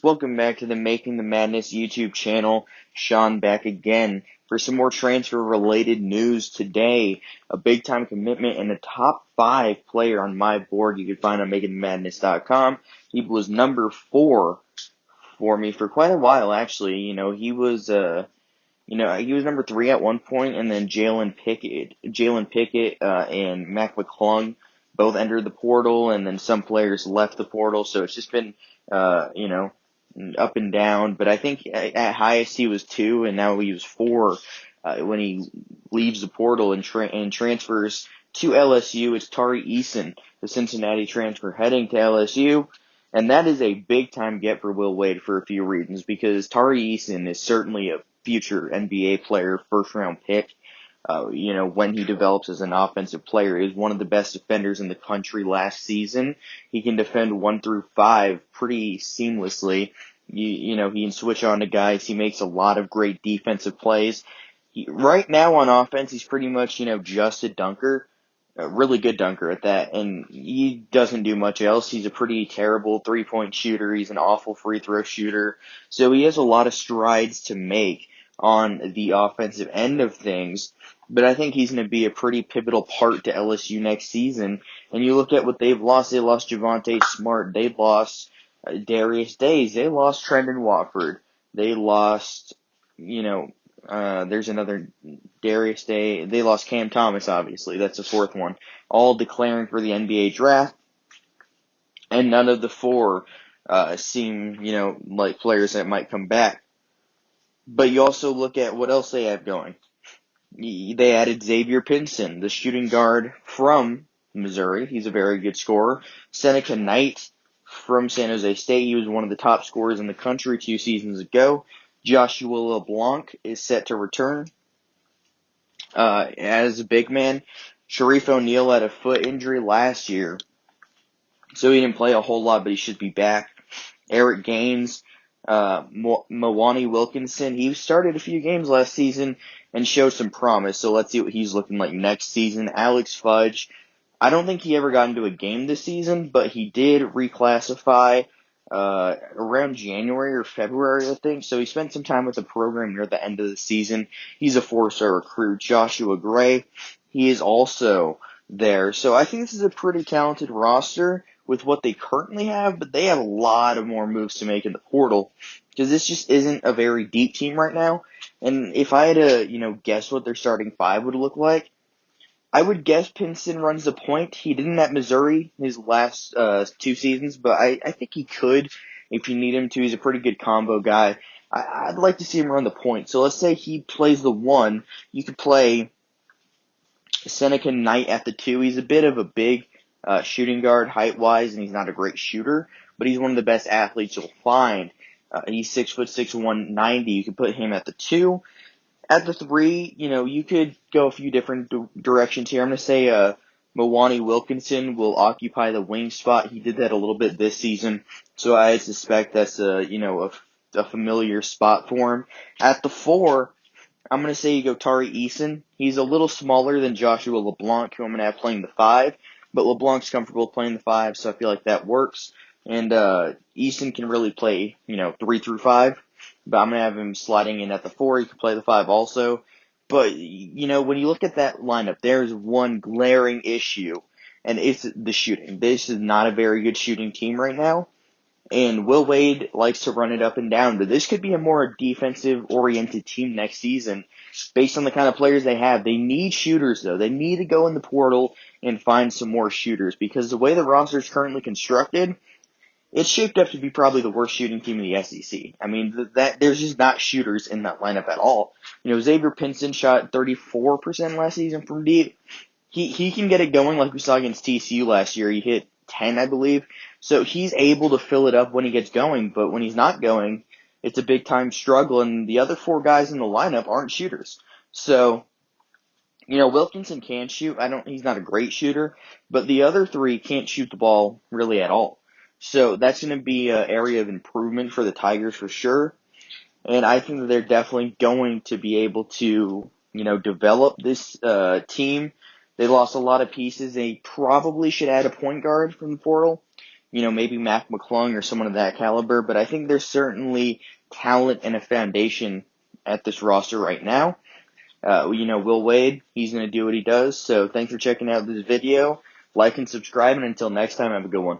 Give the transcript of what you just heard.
Welcome back to the Making the Madness YouTube channel. Sean back again for some more transfer-related news today. A big-time commitment and a top 5 player on my board you can find on makingthemadness.com. He was number 4 for me for quite a while, actually. He was number 3 at one point, and then Jalen Pickett, and Mac McClung both entered the portal, and then some players left the portal. So it's just been, up and down. But I think at highest he was 2, and now he was 4 when he leaves the portal and transfers to LSU. It's Tari Eason, the Cincinnati transfer, heading to LSU. And that is a big-time get for Will Wade for a few reasons, because Tari Eason is certainly a future NBA player, first-round pick. When he develops as an offensive player, he was one of the best defenders in the country last season. He can defend 1 through 5 pretty seamlessly. He can switch on to guys. He makes a lot of great defensive plays. Right now on offense, he's pretty much, just a dunker. A really good dunker at that, and he doesn't do much else. He's a pretty terrible three-point shooter. He's an awful free throw shooter. So he has a lot of strides to make on the offensive end of things, but I think he's going to be a pretty pivotal part to LSU next season. And you look at what they've lost. They lost Javonte Smart. They lost Darius Days. They lost Trendon Watford. They lost, there's another Darius Day. They lost Cam Thomas, obviously. That's the 4th one. All declaring for the NBA draft. And none of the 4 seem, like players that might come back. But you also look at what else they have going. They added Xavier Pinson, the shooting guard from Missouri. He's a very good scorer. Seneca Knight from San Jose State. He was one of the top scorers in the country 2 seasons ago. Joshua LeBlanc is set to return as a big man. Sharif O'Neal had a foot injury last year, so he didn't play a whole lot, but he should be back. Eric Gaines, Mwani Wilkinson, he started a few games last season and showed some promise, so let's see what he's looking like next season. Alex Fudge, I don't think he ever got into a game this season, but he did reclassify around January or February, I think. So he spent some time with the program near the end of the season. He's a 4-star recruit. Joshua Gray, he is also there. So I think this is a pretty talented roster with what they currently have, but they have a lot of more moves to make in the portal, because this just isn't a very deep team right now. And if I had to, guess what their starting 5 would look like, I would guess Pinson runs the point. He didn't at Missouri his last 2 seasons, but I think he could if you need him to. He's a pretty good combo guy. I'd like to see him run the point. So let's say he plays the 1. You could play Seneca Knight at the 2. He's a bit of a big shooting guard height-wise, and he's not a great shooter, but he's one of the best athletes you'll find. He's 6'6", 190. You could put him at the 2. At the 3, you could go a few different directions here. I'm going to say Mwani Wilkinson will occupy the wing spot. He did that a little bit this season, so I suspect that's a familiar spot for him. At the 4, I'm going to say you go Tari Eason. He's a little smaller than Joshua LeBlanc, who I'm going to have playing the 5, but LeBlanc's comfortable playing the 5, so I feel like that works. And Eason can really play, 3 through 5. But I'm going to have him sliding in at the 4. He can play the 5 also. But, when you look at that lineup, there's one glaring issue, and it's the shooting. This is not a very good shooting team right now, and Will Wade likes to run it up and down. But this could be a more defensive-oriented team next season based on the kind of players they have. They need shooters, though. They need to go in the portal and find some more shooters, because the way the roster is currently constructed, it's shaped up to be probably the worst shooting team in the SEC. I mean, there's just not shooters in that lineup at all. Xavier Pinson shot 34% last season from deep. He can get it going like we saw against TCU last year. He hit 10, I believe. So he's able to fill it up when he gets going, but when he's not going, it's a big-time struggle, and the other 4 guys in the lineup aren't shooters. So, Wilkinson can shoot. He's not a great shooter, but the other 3 can't shoot the ball really at all. So that's going to be an area of improvement for the Tigers for sure. And I think that they're definitely going to be able to, develop this team. They lost a lot of pieces. They probably should add a point guard from the portal. maybe Mac McClung or someone of that caliber, but I think there's certainly talent and a foundation at this roster right now. Will Wade, he's going to do what he does. So thanks for checking out this video. Like and subscribe, and until next time, have a good one.